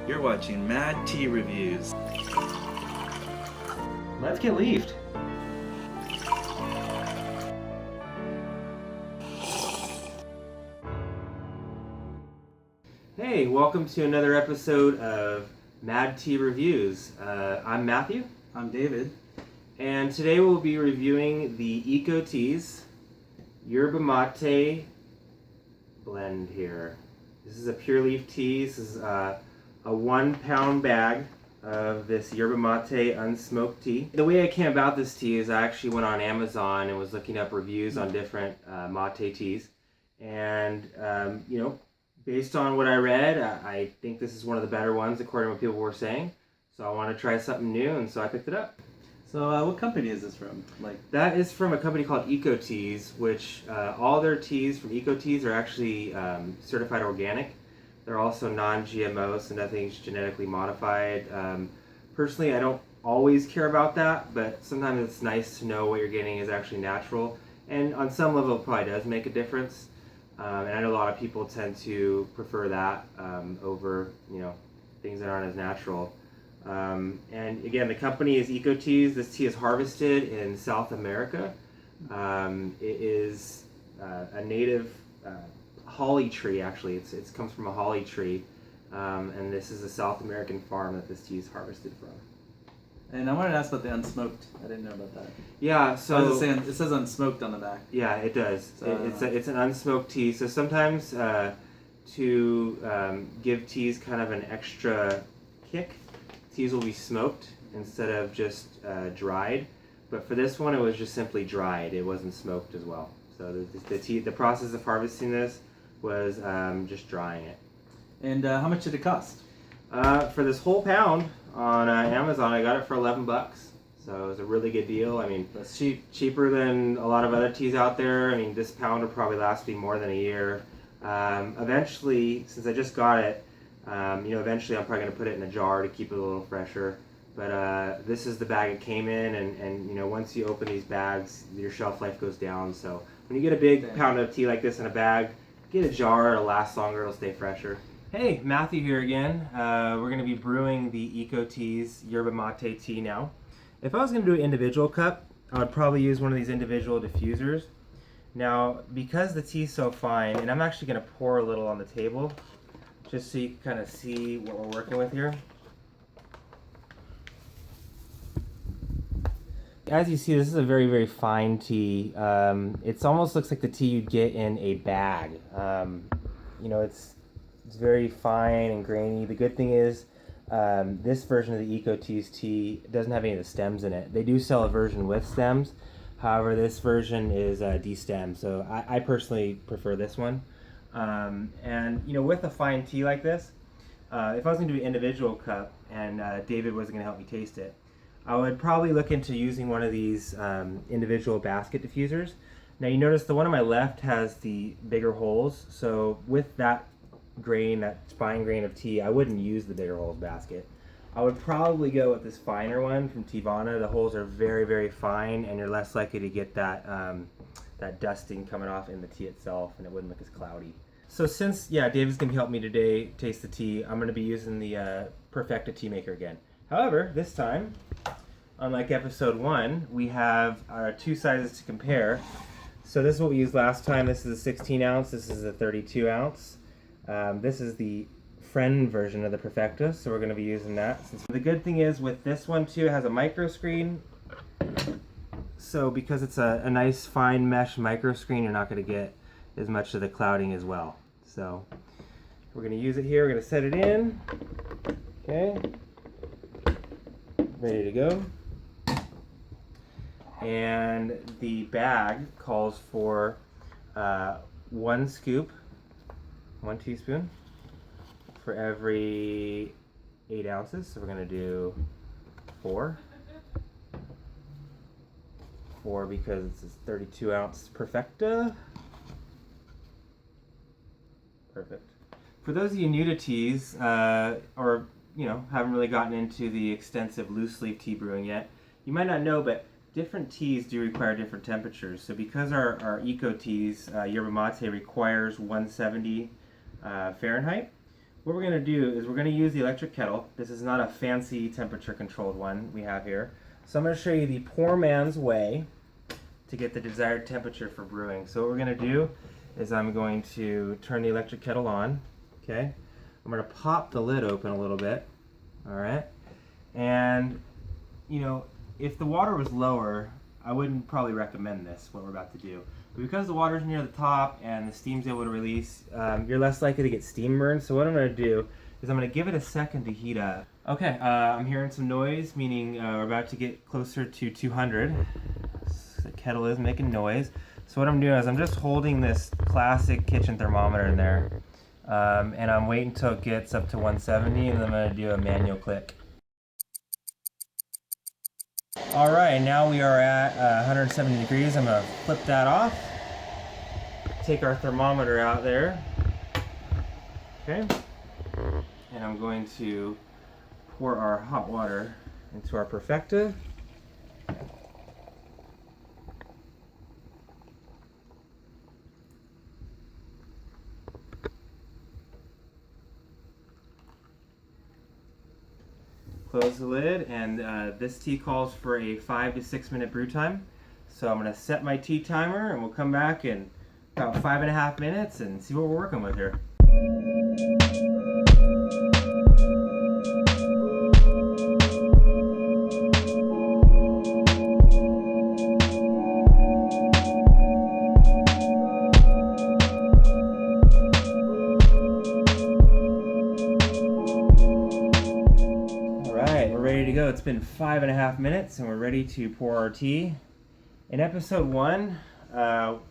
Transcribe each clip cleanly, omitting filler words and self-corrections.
You're watching Mad Tea Reviews. Let's get leafed. Hey, welcome to another episode of Mad Tea Reviews. I'm Matthew. I'm David. And today we'll be reviewing the Eco Teas Yerba Mate blend here. This is a pure leaf tea. This is a 1 pound bag of this Yerba Mate unsmoked tea. The way I came about this tea is I actually went on Amazon and was looking up reviews on different mate teas. And, based on what I read, I think this is one of the better ones according to what people were saying. So I want to try something new, and so I picked it up. So what company is this from? That is from a company called Eco Teas, which all their teas from Eco Teas are actually certified organic. They're also non-GMO, so nothing's genetically modified. Personally, I don't always care about that, but sometimes it's nice to know what you're getting is actually natural. And on some level, it probably does make a difference. And I know a lot of people tend to prefer that over, things that aren't as natural. And again, the company is Eco Teas. This tea is harvested in South America. It is a native holly tree, actually. It comes from a holly tree, and this is a South American farm that this tea is harvested from. And I wanted to ask about the unsmoked. I didn't know about that. Yeah, so it says unsmoked on the back. Yeah, it does. So, It's an unsmoked tea. So sometimes to give teas kind of an extra kick, teas will be smoked instead of just dried. But for this one, it was just simply dried. It wasn't smoked as well. So the process of harvesting this was just drying it. And how much did it cost? For this whole pound on Amazon, I got it for $11. So it was a really good deal. I mean, That's cheap. Cheaper than a lot of other teas out there. I mean, this pound will probably last me more than a year. Eventually, since I just got it, eventually I'm probably going to put it in a jar to keep it a little fresher. But this is the bag it came in, and once you open these bags, your shelf life goes down. So when you get a big pound of tea like this in a bag, get a jar. It'll last longer. It'll stay fresher. Hey, Matthew here again. We're going to be brewing the Eco Teas Yerba Mate tea now. If I was going to do an individual cup, I would probably use one of these individual diffusers. Now, because the tea's so fine, and I'm actually going to pour a little on the table, just so you can kind of see what we're working with here. As you see, this is a very, very fine tea. It almost looks like the tea you'd get in a bag. It's very fine and grainy. The good thing is, this version of the Eco Teas tea doesn't have any of the stems in it. They do sell a version with stems. However, this version is de-stemmed, so I personally prefer this one. With a fine tea like this, if I was going to do an individual cup and David wasn't going to help me taste it, I would probably look into using one of these individual basket diffusers. Now you notice the one on my left has the bigger holes, so with that fine grain of tea, I wouldn't use the bigger holes basket. I would probably go with this finer one from Tivana. The holes are very, very fine, and you're less likely to get that dusting coming off in the tea itself, and it wouldn't look as cloudy. So since, David's going to help me today taste the tea, I'm going to be using the Perfecta tea maker again. However, this time, unlike episode 1, we have our 2 sizes to compare. So this is what we used last time. This is a 16 ounce. This is a 32 ounce. This is the friend version of the Perfecta, so we're going to be using that. The good thing is with this one too, it has a micro screen. So because it's a nice fine mesh micro screen, you're not going to get as much of the clouding as well. So we're going to use it here. We're going to set it in. Okay. Ready to go. And the bag calls for 1 teaspoon for every 8 ounces. So we're going to do 4 because it's a 32 ounce Perfecta. Perfect. For those of you new to teas, or haven't really gotten into the extensive loose leaf tea brewing yet, you might not know, but different teas do require different temperatures. So because our Eco Teas Yerba Mate requires 170 Fahrenheit, what we're going to do is we're going to use the electric kettle. This is not a fancy temperature controlled one we have here. So I'm going to show you the poor man's way to get the desired temperature for brewing. So what we're going to do is I'm going to turn the electric kettle on. Okay, I'm going to pop the lid open a little bit. All right, and you know, if the water was lower, I wouldn't probably recommend this, what we're about to do. But because the water's near the top and the steam's able to release, you're less likely to get steam burn. So what I'm going to do is I'm going to give it a second to heat up. Okay, I'm hearing some noise, meaning we're about to get closer to 200. The kettle is making noise. So what I'm doing is I'm just holding this classic kitchen thermometer in there. And I'm waiting until it gets up to 170, and then I'm going to do a manual click. All right, now we are at 170 degrees. I'm going to flip that off. Take our thermometer out there. Okay. And I'm going to pour our hot water into our Perfecta. Close the lid, and this tea calls for a 5 to 6 minute brew time. So I'm going to set my tea timer, and we'll come back in about 5.5 minutes and see what we're working with here. Alright, we're ready to go. It's been 5.5 minutes and we're ready to pour our tea. In episode 1,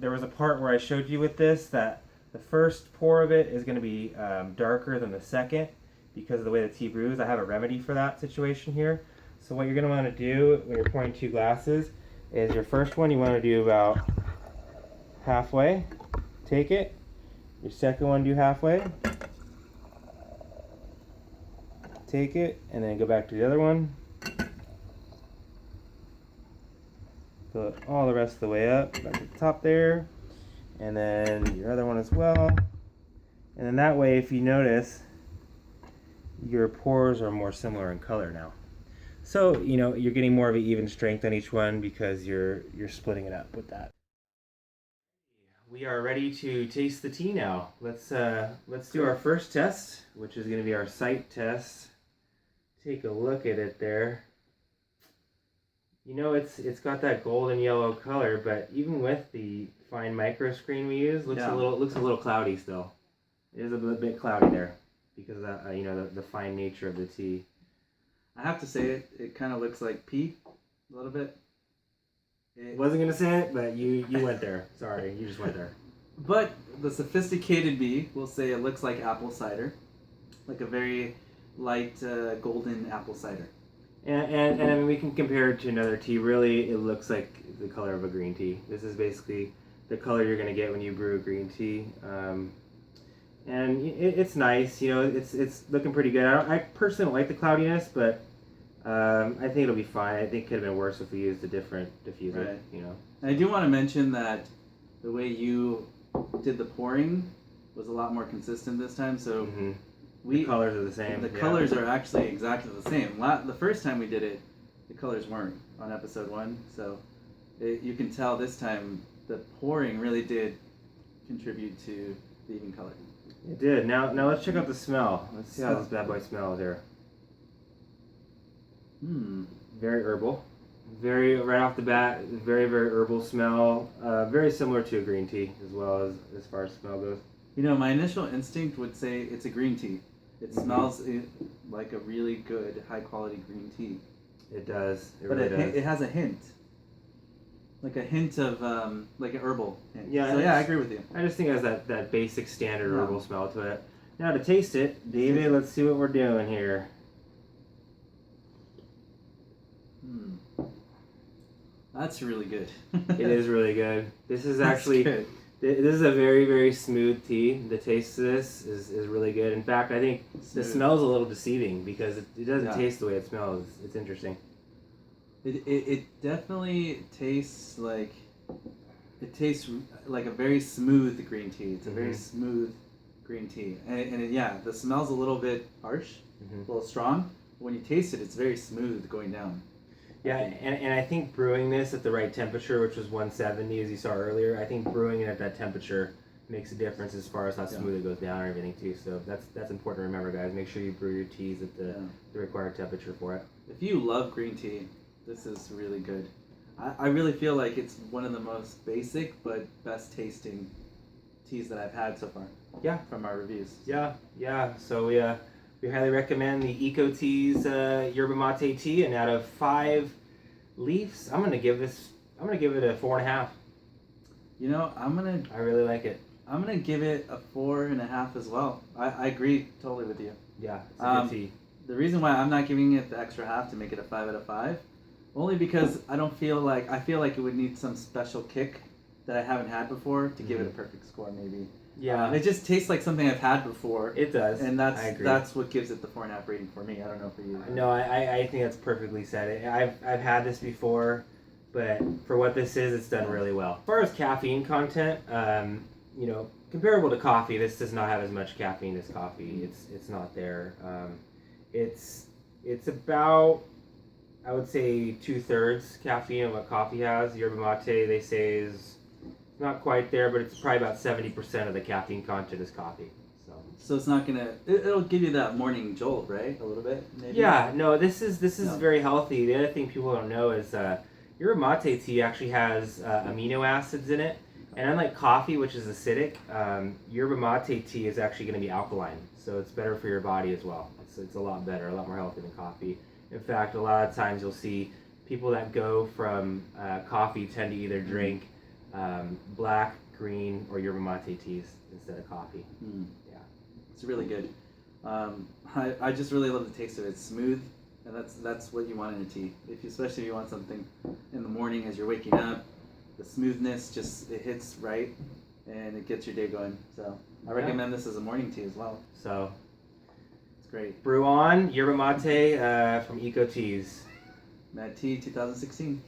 there was a part where I showed you with this that the first pour of it is going to be darker than the second because of the way the tea brews. I have a remedy for that situation here. So what you're going to want to do when you're pouring 2 glasses is your first one you want to do about halfway, take it. Your second one do halfway, take it, and then go back to the other one. Fill it all the rest of the way up, back to the top there, and then your other one as well. And then that way, if you notice, your pours are more similar in color now. So, you know, you're getting more of an even strength on each one because you're splitting it up with that. We are ready to taste the tea now. Let's do our first test, which is going to be our sight test. Take a look at it there. You know, it's got that golden yellow color, but even with the fine micro screen we use, looks a little cloudy still. It is a bit cloudy there because of that, you know, the fine nature of the tea. I have to say it kind of looks like pea a little bit. Wasn't gonna say it, but you went there. Sorry, you just went there. But the sophisticated bee will say it looks like apple cider, like a very light golden apple cider. And I mean, we can compare it to another tea. Really, it looks like the color of a green tea. This is basically the color you're gonna get when you brew a green tea. And it's nice, you know, it's looking pretty good. I personally don't like the cloudiness, but I think it'll be fine. I think it could have been worse if we used a different diffuser, right. You know. And I do want to mention that the way you did the pouring was a lot more consistent this time. So the colors are the same. The colors are actually exactly the same. The first time we did it, the colors weren't on episode 1. So you can tell this time the pouring really did contribute to the even color. It did. Now let's check out the smell. Let's see how this bad boy smells here. Very herbal. Right off the bat, very herbal smell. Very similar to a green tea as well as far as smell goes. You know, my initial instinct would say it's a green tea. It smells like a really good, high quality green tea. It does. It has a hint. Like a hint of, like an herbal hint. Yeah, so yeah, I agree with you. I just think it has that basic standard herbal smell to it. Now to taste it, David, let's see what we're doing here. That's really good. It is really good. This is actually, good. This is a very smooth tea. The taste of this is really good. In fact, I think the smell's a little deceiving because it doesn't taste the way it smells. It's interesting. It definitely tastes like a very smooth green tea. It's a very smooth green tea. And yeah, the smell's a little bit harsh, Mm-hmm. a little strong. When you taste it, it's very smooth going down. Yeah, and I think brewing this at the right temperature, which was 170 as you saw earlier, I think brewing it at that temperature makes a difference as far as how smooth it goes down and everything too. So that's important to remember, guys. Make sure you brew your teas at the required temperature for it. If you love green tea, this is really good. I really feel like it's one of the most basic but best tasting teas that I've had so far. Yeah. From our reviews. Yeah. So we highly recommend the Eco Teas Yerba Mate tea, and out of 5 leaves, I'm gonna give it a 4.5. You know, I really like it. I'm gonna give it a 4.5 as well. I agree totally with you. Yeah, it's a good tea. The reason why I'm not giving it the extra half to make it a 5 out of 5, only because I feel like it would need some special kick that I haven't had before to give it a perfect score, maybe. Yeah. It just tastes like something I've had before. It does. And I agree. that's what gives it the 4.5 rating for me. I don't know for you. No, I think that's perfectly said. I've had this before, but for what this is, it's done really well. As far as caffeine content, comparable to coffee, this does not have as much caffeine as coffee. It's not there. It's about, I would say, 2/3 caffeine of what coffee has. Yerba Mate, they say, is not quite there, but it's probably about 70% of the caffeine content is coffee. So it's not gonna. It'll give you that morning jolt, right? A little bit, maybe. Yeah. No. This is very healthy. The other thing people don't know is Yerba Mate tea actually has amino acids in it, and unlike coffee, which is acidic, Yerba Mate tea is actually going to be alkaline, so it's better for your body as well. It's a lot better, a lot more healthy than coffee. In fact, a lot of times you'll see people that go from coffee tend to either drink black, green, or Yerba Mate teas instead of coffee. Yeah, it's really good. I just really love the taste of it. It's smooth, and that's what you want in a tea. Especially if you want something in the morning as you're waking up, the smoothness it hits right, and it gets your day going. So I recommend this as a morning tea as well. So it's great. Brew on Yerba Mate from Eco Teas. Mad Tea 2016.